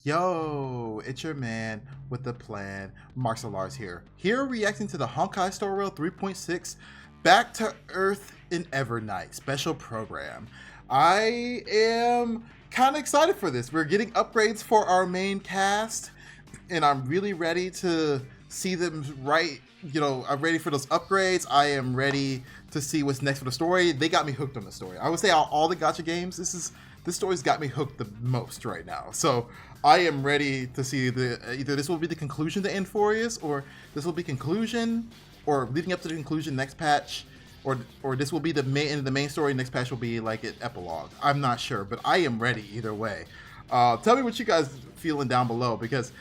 Yo, it's your man with the plan, Marx and Lars here. Here reacting to the Honkai Star Rail 3.6 Back to Earth in Evernight special program. I am kind of excited for this. We're getting upgrades for our main cast, and I'm really ready to see them right. You know, I'm ready for those upgrades. I am ready to see what's next for the story. They got me hooked on the story. I would say all the gacha games, this story's got me hooked the most right now. So I am ready to see either this will be the conclusion to Enforius, or this will be conclusion, or leading up to the conclusion next patch, or this will be the main end of the main story. Next patch will be like an epilogue. I'm not sure, but I am ready either way. Tell me what you guys feeling down below, because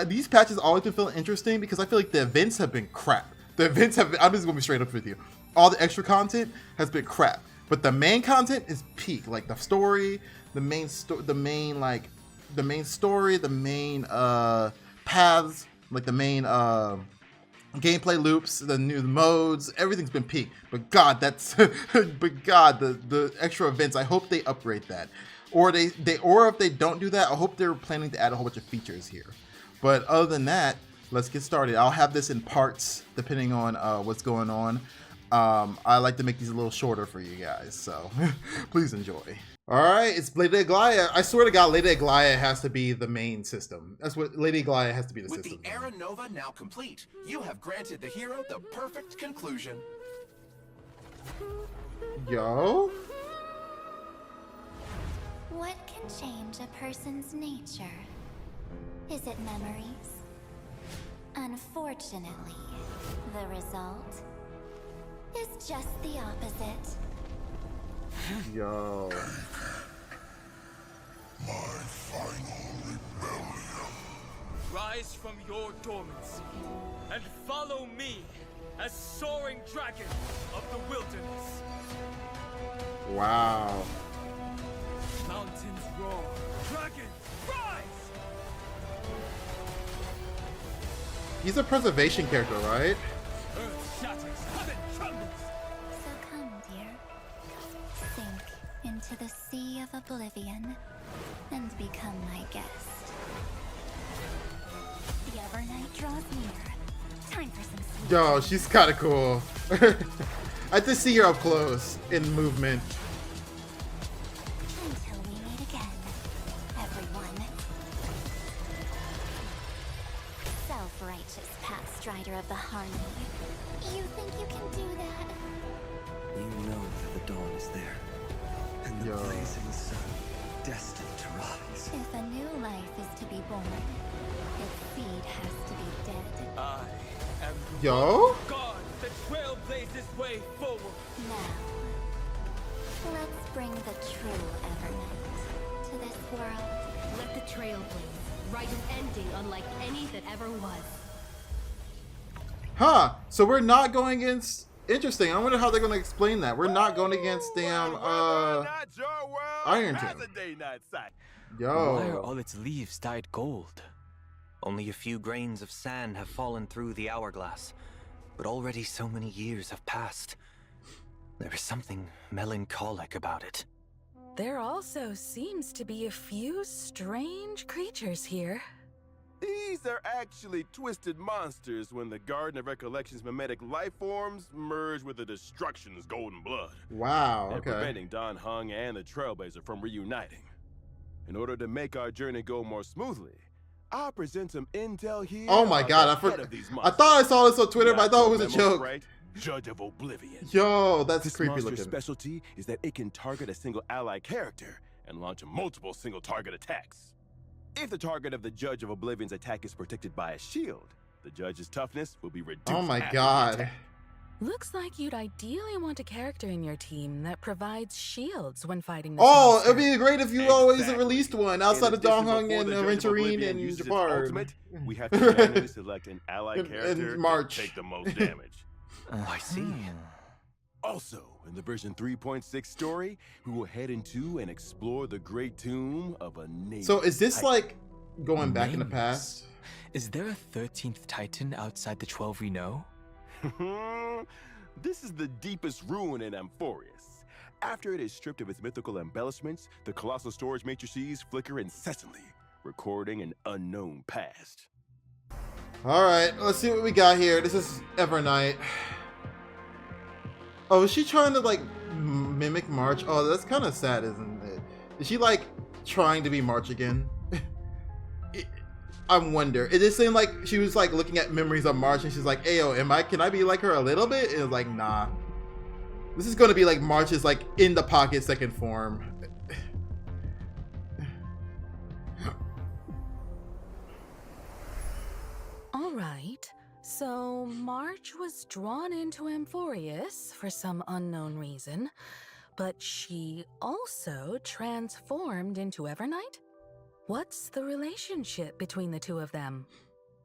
these patches always been feeling interesting because I feel like the events have been crap. The events have been, I'm just gonna be straight up with you. All the extra content has been crap, but the main content is peak. Like the story, the main story, the main paths, like the main gameplay loops, the new modes, everything's been peak. But God, that's but God, the extra events. I hope they upgrade that, or or if they don't do that, I hope they're planning to add a whole bunch of features here. But other than that, let's get started. I'll have this in parts depending on what's going on. I like to make these a little shorter for you guys, so please enjoy. All right, it's Lady Aglaya. I swear to God, Lady Aglaya has to be the main system. That's what Lady Aglaya has to be the system. With the Era Nova now complete, you have granted the hero the perfect conclusion. Yo? What can change a person's nature? Is it memories? Unfortunately, the result is just the opposite. Yo. My final rebellion. Rise from your dormancy and follow me as soaring dragon of the wilderness. Wow. Mountains roar, dragon rise! He's a preservation character, right? Earth shatters, heaven trembles. So come, dear. Sink into the sea of oblivion and become my guest. The Evernight draws near. Time for some sweet. Yo, she's kind of cool. I have to see her up close in movement. Until we meet again, everyone. Self-righteous path strider of the harmony. You think you can do that? You know that the dawn is there, and the Yo. blazing sun destined to rise. If a new life is to be born, its seed has to be dead. I am the Yo? God that trailblazes way forward. Now, let's bring the true Evernight to this world. Let the trail blaze, write an ending unlike any that ever was. Huh. So we're not going against... Interesting. I wonder how they're going to explain that. We're not going against damn, Iron Tomb. Yo. Why are all its leaves dyed gold? Only a few grains of sand have fallen through the hourglass, but already so many years have passed. There is something melancholic about it. There also seems to be a few strange creatures here. These are actually twisted monsters when the Garden of Recollection's mimetic life forms merge with the Destruction's golden blood. Wow, And okay. preventing Don Hung and the Trailblazer from reuniting. In order to make our journey go more smoothly, I'll present some intel here. Oh my God, I thought I saw this on Twitter, but I thought it was a joke. Right? Judge of Oblivion. Yo, that's This creepy monster's looking. specialty is that it can target a single ally character and launch multiple single target attacks. If the target of the Judge of Oblivion's attack is protected by a shield, the judge's toughness will be reduced. Oh my after the God. attack. Looks like you'd ideally want a character in your team that provides shields when fighting this Oh, monster. it'd be great if you always Exactly. released one outside In of Dong addition, Hung before and the Judge of Venturine Oblivion and uses its Jabbar. ultimate, we have to manually select an ally And character March. to take the most damage. I see. Also, in the version 3.6 story, we will head into and explore the great tomb of a name. So is this like going back in the Names. past? Is there a 13th Titan outside the 12 we know? This is the deepest ruin in Amphorius. After it is stripped of its mythical embellishments, the colossal storage matrices flicker incessantly, recording an unknown past. All right, let's see what we got here. This is Evernight. Oh, is she trying to like mimic March? Oh, that's kind of sad, isn't it? Is she like trying to be March again? I wonder. It just seemed like she was like looking at memories of March, and she's like, "Ayo, can I be like her a little bit?" And it was like, nah. This is gonna be like March's like in the pocket second form. All right. So March was drawn into Amphorius for some unknown reason, but she also transformed into Evernight? What's the relationship between the two of them?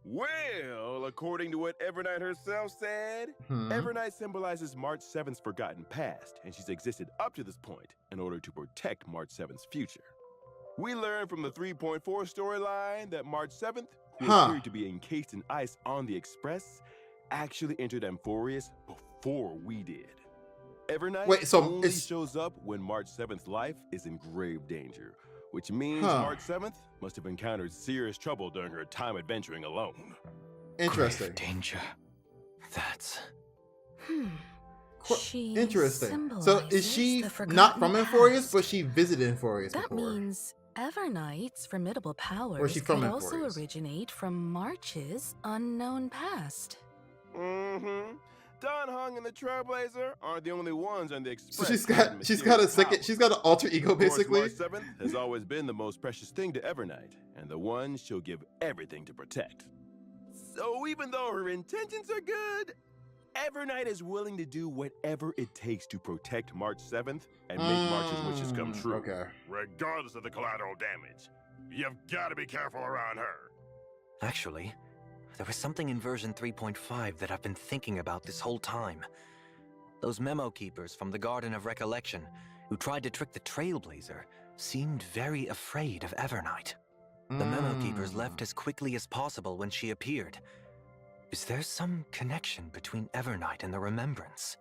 Well, according to what Evernight herself said, Evernight symbolizes March 7th's forgotten past, and she's existed up to this point in order to protect March 7th's future. We learned from the 3.4 storyline that March 7th, who appeared to be encased in ice on the Express, actually entered Amphorius before we did. Evernight only shows up when March 7th's life is in grave danger, which means March 7th must have encountered serious trouble during her time adventuring alone. Interesting. Grave danger. That's... Interesting. So is she not from Amphorius, but she visited Amphorius That before? means Everight's formidable powers Or is she from could also Amphorius? originate from March's unknown past. Don Hung and the Trailblazer aren't the only ones on the Express. So she's got a second. She's got an alter ego, basically. March 7th has always been the most precious thing to Evernight, and the one she'll give everything to protect. So even though her intentions are good, Evernight is willing to do whatever it takes to protect March 7th and make March's wishes come true. Okay. Regardless of the collateral damage. You've got to be careful around her. Actually, there was something in version 3.5 that I've been thinking about this whole time. Those memo keepers from the Garden of Recollection, who tried to trick the Trailblazer, seemed very afraid of Evernight. The memo keepers left as quickly as possible when she appeared. Is there some connection between Evernight and the Remembrance?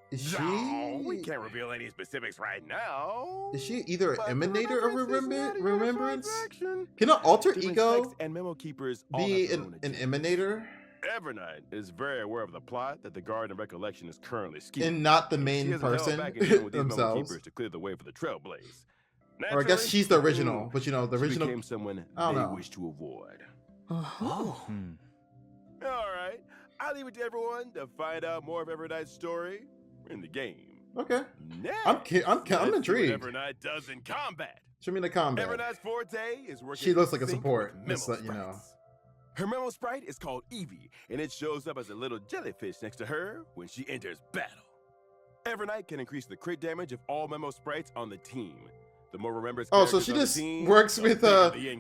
Is she? No, we can't reveal any specifics right now. Is she either an emanator of remembrance? Can Can an alter ego and memo keepers be an emanator? Evernight is very aware of the plot that the Garden of Recollection is currently scheming. And not the She main hasn't held person back in dealing with these memo themselves? keepers to clear the way for the Trailblaze. Or I guess she's the original, but you know, the she original. became someone I don't they know. wish to avoid. Oh. All right, I'll leave it to everyone to find out more of Evernight's story in the game. Okay. Next, I'm let's see what intrigued. Evernight does in combat. Show me the combat. Evernight's forte is working. She looks like a in sync support, with just memo let you know. sprites. Her memo sprite is called Evie, and it shows up as a little jellyfish next to her when she enters battle. Evernight can increase the crit damage of all memo sprites on the team. The more remembers. Oh, so she just works with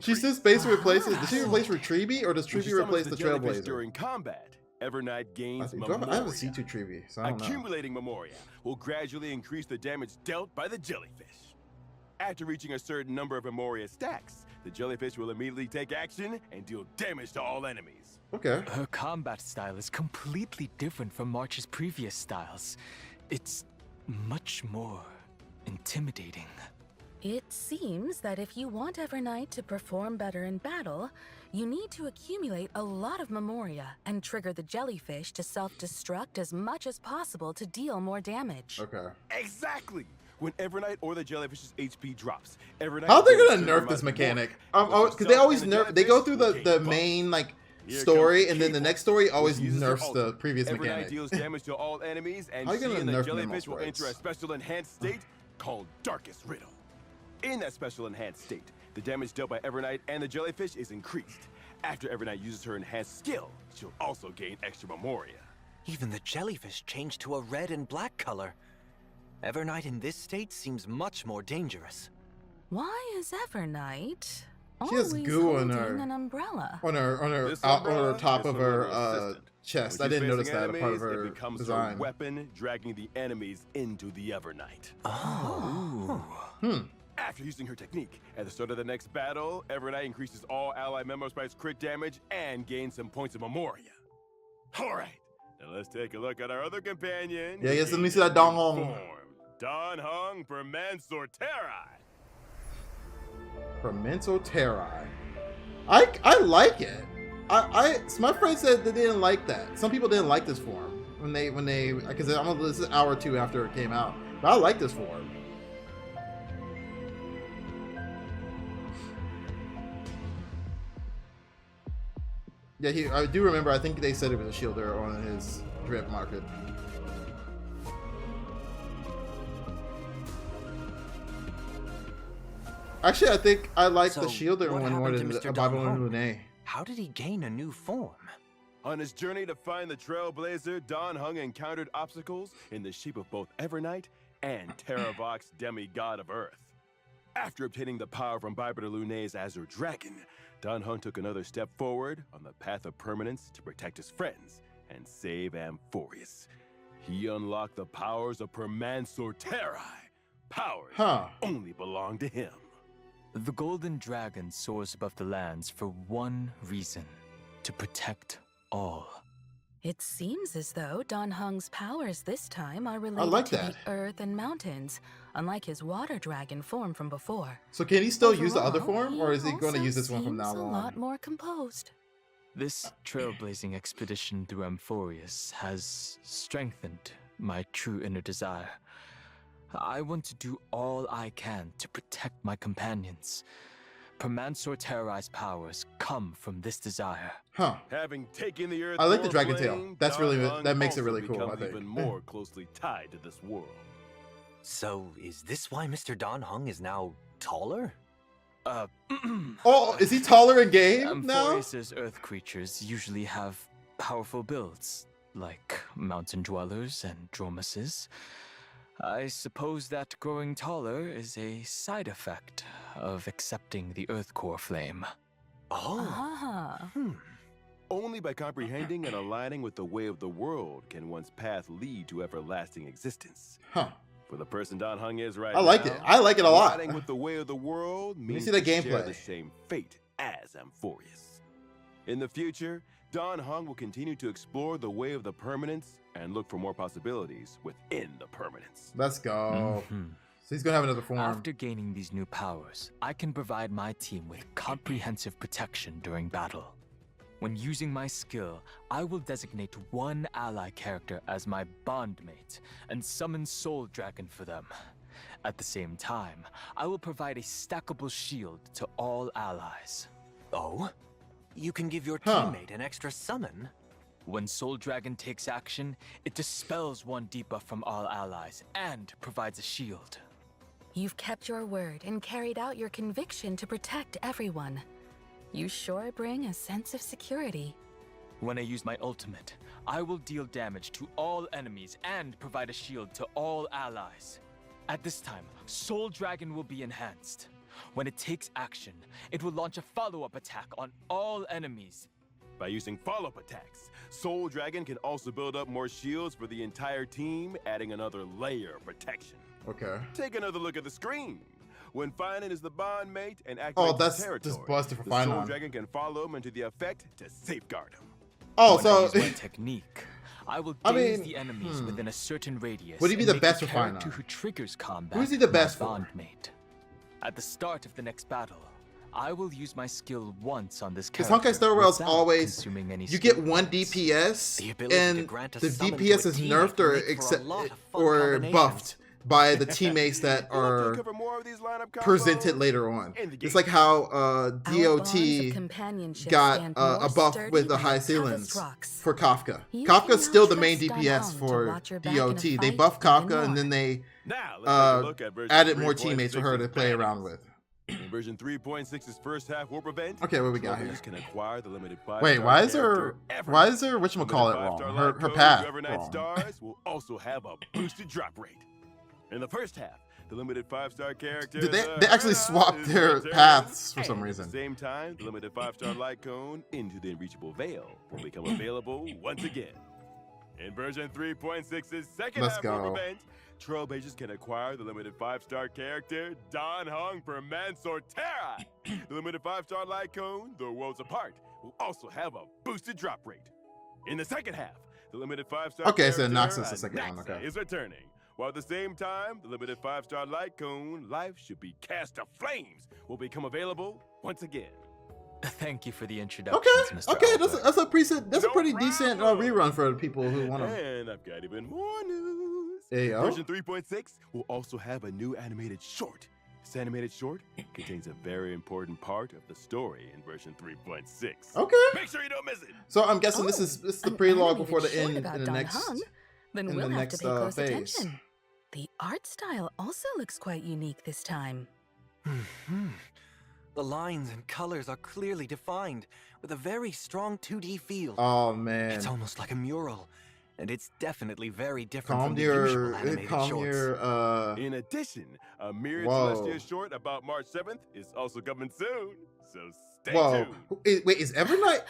she's just basically replaces. Does she replace Retrieve, or does Treevy replace the Trailblazer? During combat, Evernight gains I Memoria. haven't seen two Treevy, so I don't know. Accumulating Memoria will gradually increase the damage dealt by the jellyfish. After reaching a certain number of Memoria stacks, the jellyfish will immediately take action and deal damage to all enemies. Okay. Her combat style is completely different from March's previous styles. It's much more intimidating. It seems that if you want Evernight to perform better in battle, you need to accumulate a lot of Memoria and trigger the jellyfish to self-destruct as much as possible to deal more damage. Okay. Exactly! When Evernight or the jellyfish's HP drops, Evernight... How are they gonna nerf this mechanic? Because they always nerf. They go through the main like story, and then the next story always nerfs the previous Evernight mechanic. deals damage to all enemies, and How you she gonna and the nerf jellyfish memo will enter a sprites? special enhanced state called Darkest Riddle. In that special enhanced state, the damage dealt by Evernight and the jellyfish is increased. After Evernight uses her enhanced skill, she'll also gain extra Memoria. Even the jellyfish changed to a red and black color. Evernight in this state seems much more dangerous. Why is Evernight She has always goo on holding her an umbrella? on her top of her chest. I didn't notice that a part of her it becomes design. her weapon, dragging the enemies into the Evernight. After using her technique, at the start of the next battle, Evernight increases all ally memo sprites' crit damage and gains some points of Memoria. Alright, now let's take a look at our other companion. Yeah, yes, let me see that dong. Don Hung for Mansour Terrai. Fermento Terrai. I like it. So my friend said they didn't like that. Some people didn't like this form when they because I'm gonna listen an hour or two after it came out. But I like this form. Yeah, I do remember. I think they said it was a shielder on his drip market. Actually, I think I like the shielder one more than the Babylon Lune. How did he gain a new form? On his journey to find the Trailblazer, Don Hung encountered obstacles in the shape of both Evernight and Terravox, demigod of Earth. After obtaining the power from Babylon Lune's Azure Dragon, Don Hung took another step forward on the path of permanence to protect his friends and save Amphorius. He unlocked the powers of Permansor Terrai. Powers only belong to him. The golden dragon soars above the lands for one reason: to protect all. It seems as though Don Hung's powers this time are related to the earth and mountains, unlike his water dragon form from before. So can he still use the other form, or is he going to use this one from now on? A lot more composed. This trailblazing expedition through Amphorius has strengthened my true inner desire. I want to do all I can to protect my companions. Permansor Terrai's powers come from this desire. Having taken the earth, I like the dragon tail. That's that makes it really cool, I think. Even more closely tied to this world. So, is this why Mr. Don Hung is now taller? Oh, is he taller in game now? Amphorius's earth creatures usually have powerful builds, like mountain dwellers and dromuses. I suppose that growing taller is a side effect of accepting the Earth Core flame. Only by comprehending and aligning with the way of the world can one's path lead to everlasting existence. For the person Don Hung is right now, I like it. I like it a lot. Aligning with the way of the world means see the to share gameplay. the same fate as Amphorius. In the future, Don Hung will continue to explore the way of the permanence and look for more possibilities within the permanence. Let's go. So he's gonna have another form. After gaining these new powers, I can provide my team with comprehensive protection during battle. When using my skill, I will designate one ally character as my bondmate and summon Soul Dragon for them. At the same time, I will provide a stackable shield to all allies. Oh? You can give your teammate an extra summon? When Soul Dragon takes action, it dispels one debuff from all allies and provides a shield. You've kept your word and carried out your conviction to protect everyone. You sure bring a sense of security. When I use my ultimate, I will deal damage to all enemies and provide a shield to all allies. At this time, Soul Dragon will be enhanced. When it takes action, it will launch a follow-up attack on all enemies. By using follow-up attacks, Soul Dragon can also build up more shields for the entire team, adding another layer of protection. Okay. Take another look at the screen. When Finan is the bondmate and activates that's the territory, just busted for the Soul Finan. Dragon can follow him into the effect to safeguard him. Oh, When I use my technique, I will daze the enemies within a certain radius. Would he be and the make best the for character Finan? who triggers combat Who's he the my best for? bondmate. At the start of the next battle, I will use my skill once on this Because character Honkai Star Rail's without always consuming any you get skill one points. DPS The ability to and grant a the summon to DPS a is teammate nerfed can or make for a accept lot of fun or combinations. buffed by the teammates that You want to are cover more of these lineup combos? presented later on. In the It's game. like how Our bonds DOT of companionship got stand a more buff sturdy with the than high toughest ceilings rocks. for Kafka. You Kafka's can still now the main trust DPS Don to for watch your back in a DOT. They fight buffed even Kafka and more. then they Now, let's take a look at version added more 3.6's teammates for her to play around with. In version 3.6's first half warp event, Okay, what we got here? players can acquire the limited Wait, why is her Limited whatchamacallit wrong? 5-star Her light code path to Evernight wrong. stars will also have a boosted drop rate. In the first half, the limited 5-star character. Did they actually swapped their paths for some reason. At the same time, the limited 5-star light cone into the unreachable veil will become available once again. In version 3.6's second Let's half go. warp event, Trailblazers can acquire the limited 5-star character Don Hung for Mansour Terrai. The limited 5-star light cone, The Worlds Apart, will also have a boosted drop rate. In the second half, the limited 5-star Okay, so character Noxus is the second one, Anaxa okay. is returning while at the same time, the limited 5-star light cone, Life Should Be Cast to Flames, will become available once again. Thank you for the introduction, Okay, Mr. okay, Albert. that's a pretty No decent problem. rerun for the people who want to. And I've got even more news. There you go. Version 3.6 will also have a new animated short. This animated short contains a very important part of the story in version 3.6. Okay. Make sure you don't miss it. So I'm guessing this is the an prelogue animated before the short end about in the Don next. Hung? Then in we'll the have next to pay close phase. attention. The art style also looks quite unique this time. The lines and colors are clearly defined, with a very strong 2D feel. Oh man. It's almost like a mural, and it's definitely very different Calm from the your, usual animated calm shorts. your, In addition, a mirrored Whoa. Celestia short about March 7th is also coming soon. So stay Whoa. tuned. Wait, is Evernight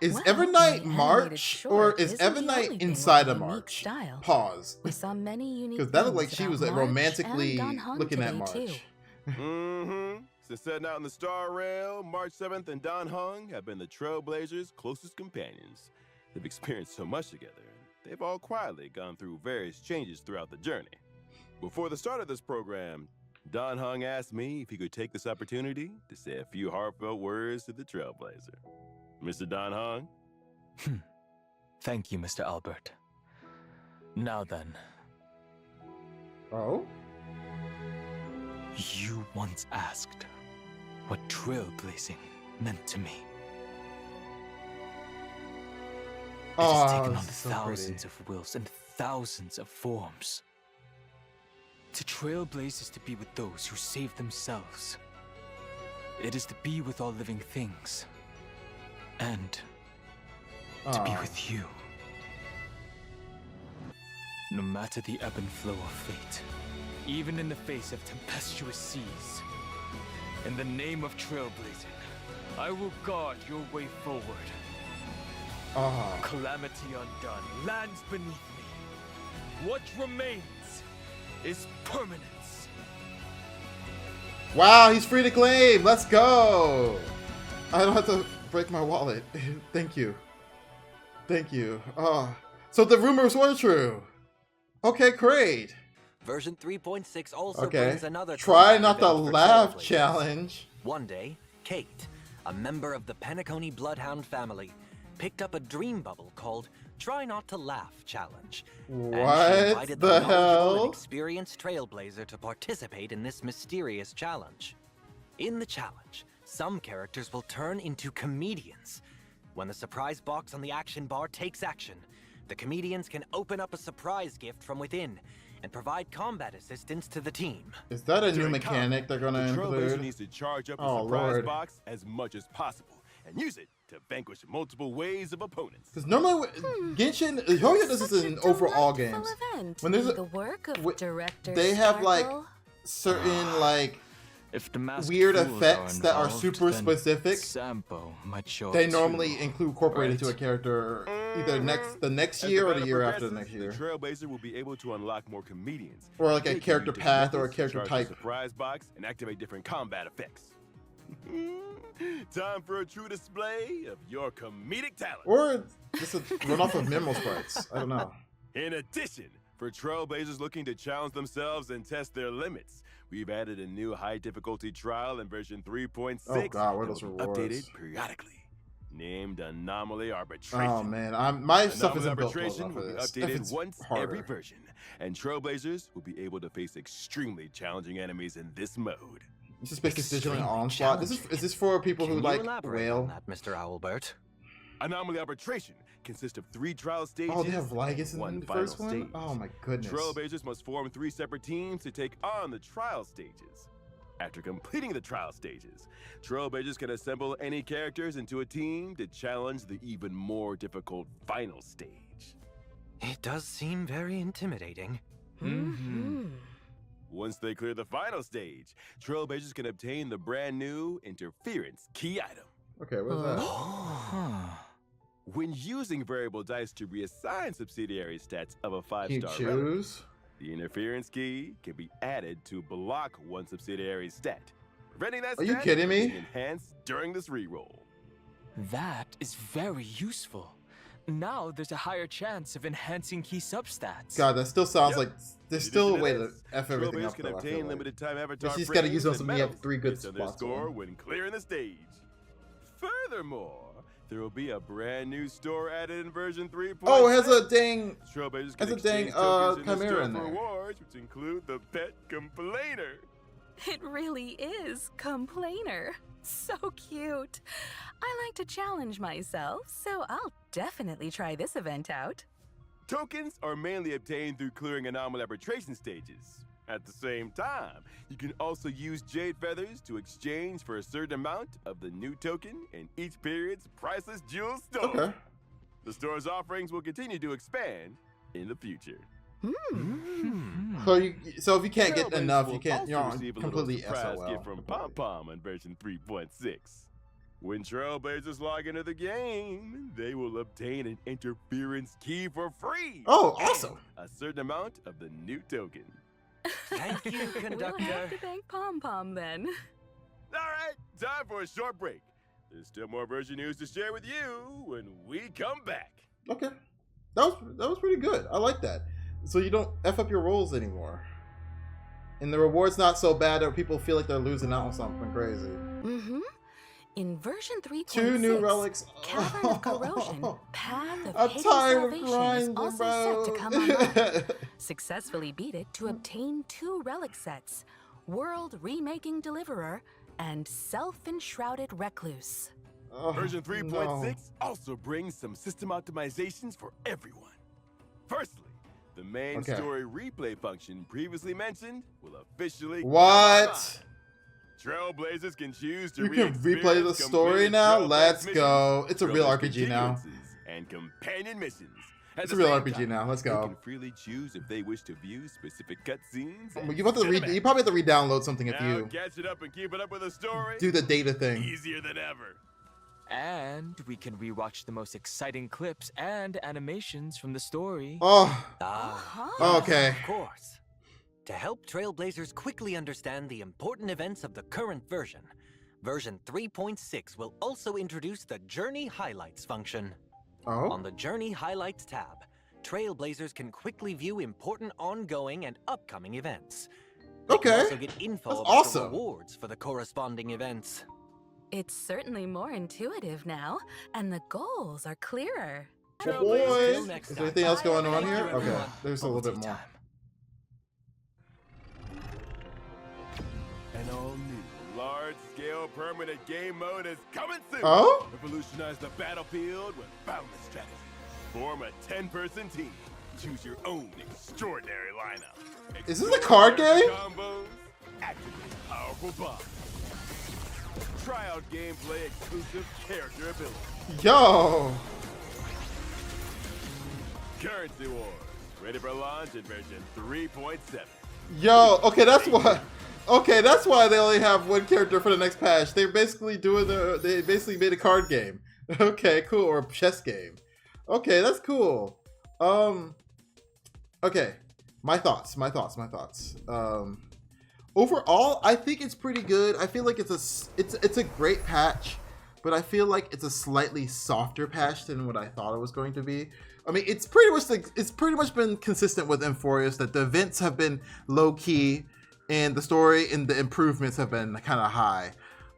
is Well, Evernight the animated March or short is isn't the only Evernight thing inside with of a unique March? style. Pause. We saw many unique Because that looked like things she was about like, March romantically and Don Hung looking at today, March. too. Mm-hmm. Since setting out in the Star Rail, March 7th and Don Hung have been the Trailblazers' closest companions. They've experienced so much together, and they've all quietly gone through various changes throughout the journey. Before the start of this program, Don Hung asked me if he could take this opportunity to say a few heartfelt words to the Trailblazer. Mr. Don Hung? Thank you, Mr. Albert. Now then, Oh? you once asked what trailblazing meant to me. It has taken on this is so thousands pretty. of wills and thousands of forms. To trailblaze is to be with those who save themselves. It is to be with all living things. And to be Aw. with you. No matter the ebb and flow of fate, even in the face of tempestuous seas, in the name of trailblazing, I will guard your way forward. Calamity undone, lands beneath me. What remains is permanence. Wow, he's free to claim. Let's go. I don't have to break my wallet. Thank you. Thank you. So the rumors were true. Okay, great. Version 3.6 also Okay. brings another Try combat not to event for laugh Trailblazers. challenge. One day, Kate, a member of the Penacony Bloodhound family, picked up a dream bubble called Try Not to Laugh Challenge. And she What invited the knowledgeable hell? and experienced Trailblazer to participate in this mysterious challenge. In the challenge, some characters will turn into comedians. When the surprise box on the action bar takes action, the comedians can open up a surprise gift from within and provide combat assistance to the team. Is that a new During mechanic combat, they're gonna the Trailblazer include? needs to charge up Oh, a surprise Lord. box as much as possible and use it to vanquish multiple waves of opponents. Because normally Genshin, Hyoya does this Such a in overall delightful games. event. When there's a- the work of wh- director they have like Sparkle. certain like If the masked weird fools effects that are involved, super then specific. Sampo might show they up normally too, incorporate into a right? character either the next As year or battle the year after the progresses, next year. The Trailblazer will be able to unlock more comedians. Or like a They can character use different path or a methods to character charge type. the surprise box and activate different combat effects. Time for a true display of your comedic talent. Or just a runoff of memo sprites. I don't know. In addition, for Trailblazers looking to challenge themselves and test their limits, we've added a new high difficulty trial in version 3.6. Oh, God, what are those that will be rewards? Updated periodically. Named Anomaly Arbitration. Oh man, my stuff Anomaly isn't built well Arbitration enough for will be this. If updated it's once harder. every version, and Trailblazers will be able to face extremely challenging enemies in this mode. This is basically Digital Extremely Onslaught. Is this for people Can who you like elaborate on whale? that, Mr. Owlbert? Anomaly Arbitration consists of 3 trial stages. Oh, they have and Lygus in one the final first one? stage. Oh my goodness. Trailblazers must form 3 separate teams to take on the trial stages. After completing the trial stages, Trailblazers can assemble any characters into a team to challenge the even more difficult final stage. It does seem very intimidating. Mm-hmm. Once they clear the final stage, Trailblazers can obtain the brand new Interference key item. Okay, what's that? Huh. When using variable dice to reassign subsidiary stats of a Can you 5-star relic, choose? the Interference key can be added to block one subsidiary stat, preventing that Are you stat kidding from me? being enhanced during this reroll. That is very useful. Now there's a higher chance of enhancing key substats. God, that still sounds Yep. like there's In still a addition way to to this, F everything trailblazers up can though, I obtain feel like. limited time avatar You just gotta use frames those and when you have medals 3 good based on their spots score on. when clearing the stage. Furthermore, there will be a brand new store added in version 3.6. Oh, it has a dang Trailblazers has can a dang exchange tokens in the chimera store in for there. rewards, which include the pet complainer. It really is complainer. So cute. I like to challenge myself, so I'll definitely try this event out. Tokens are mainly obtained through clearing anomaly arbitration stages. At the same time, you can also use jade feathers to exchange for a certain amount of the new token in each period's priceless jewel store. Okay. The store's offerings will continue to expand in the future. So if you can't get Trailblazers enough, will you can't. also You're on receive a little completely surprise SOL. gift from Pom Pom on version 3.6. When Trailblazers log into the game, they will obtain an interference key for free. Oh, awesome! A certain amount of the new token. Thank you, We'll conductor. have to thank Pom Pom then. All right, time for a short break. There's still more version news to share with you when we come back. Okay, that was pretty good. I like that. So you don't F up your rolls anymore, and the reward's not so bad that people feel like they're losing out on something crazy. Mm-hmm. In version 3.6, 2 new relics. Cavern of Corrosion, Path of I'm Hidden tired of Salvation grinding, is also bro. set to come online. Successfully beat it to obtain 2 relic sets, World Remaking Deliverer and Self-Enshrouded Recluse. Oh, Version 3.6 no. also brings some system optimizations for everyone. Firstly, the main Okay. story replay function previously mentioned will officially come What? online. Trailblazers can choose to You can replay the re-experience story completed now? Trailblaze Let's missions, go. It's a real Trailblaze RPG now. continuances, and companion missions. At It's the a real same RPG time, now. Let's They go. can freely choose if they wish to view specific cutscenes. Well, and you probably have to re-download something if now you catching up and keeping up with the story. do the data thing. Easier than ever. And we can rewatch the most exciting clips and animations from the story. Oh, Uh-huh. okay. Of course. To help Trailblazers quickly understand the important events of the current version, version 3.6 will also introduce the Journey Highlights function. Oh, On the Journey Highlights tab, Trailblazers can quickly view important ongoing and upcoming events. They can okay. also get info That's about awesome. the rewards for the corresponding events. It's certainly more intuitive now, and the goals are clearer. Well, Trailblazers, boys, till next is there time. anything else going on Thank you, here? Okay, everyone. there's a little bit more. An all-new, large-scale permanent game mode is coming soon. Oh? Revolutionize the battlefield with boundless strategy. Form a 10-person team. Choose your own extraordinary lineup. Is this a card Explore game? combos. Activate powerful bombs. Try out gameplay exclusive character ability. Yo, Currency Wars. Ready for launch in version 3.7. yo. Okay, that's why. Okay, that's why they only have one character for the next patch. They're basically doing they basically made a card game. Okay, cool, or a chess game. Okay, that's cool. Okay, my thoughts. Overall, I think it's pretty good. I feel like it's a great patch, but I feel like it's a slightly softer patch than what I thought it was going to be. I mean, it's pretty much been consistent with Euphorius that the events have been low key, and the story and the improvements have been kind of high.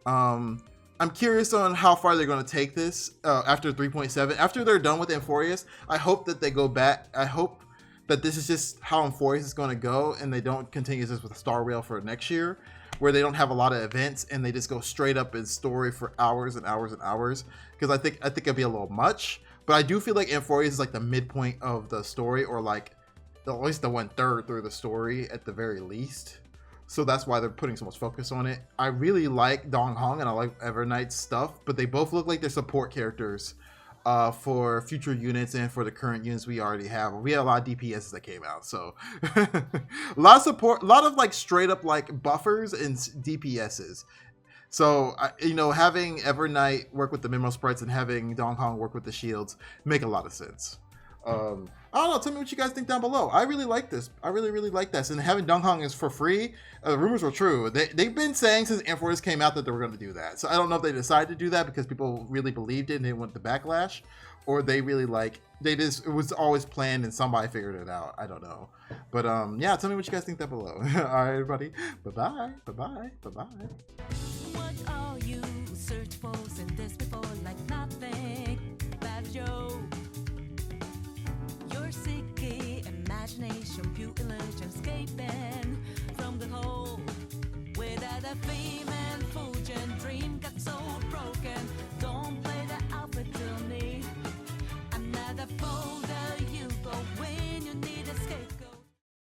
I'm curious on how far they're going to take this after 3.7. After they're done with Euphorius, I hope that they go back. I hope that this is just how Euphorius is going to go, and they don't continue this with Star Rail for next year, where they don't have a lot of events and they just go straight up in story for hours and hours and hours. Because I think it'd be a little much. But I do feel like Euphorius is like the midpoint of the story, or like at least the 1/3 through the story at the very least. So that's why they're putting so much focus on it. I really like Dong Hong and I like Evernight's stuff, but they both look like they're support characters for future units and for the current units we already have. We had a lot of DPSs that came out, so a lot of support, a lot of like straight up like buffers and DPSs. So having Evernight work with the Mineral Sprites and having Dong Hong work with the shields make a lot of sense. I don't know. Tell me what you guys think down below. I really like this. I really like this. And having Donghong is for free. The rumors were true. They've been saying since Enforce came out that they were going to do that. So I don't know if they decided to do that because people really believed it and they want the backlash, or they really it was always planned and somebody figured it out. I don't know. But yeah, tell me what you guys think down below. All right, everybody. Bye-bye. Bye-bye. Bye-bye. What are you search for? Seen this before like nothing. That's your seeking imagination, pure illusion, escaping from the hole without a female.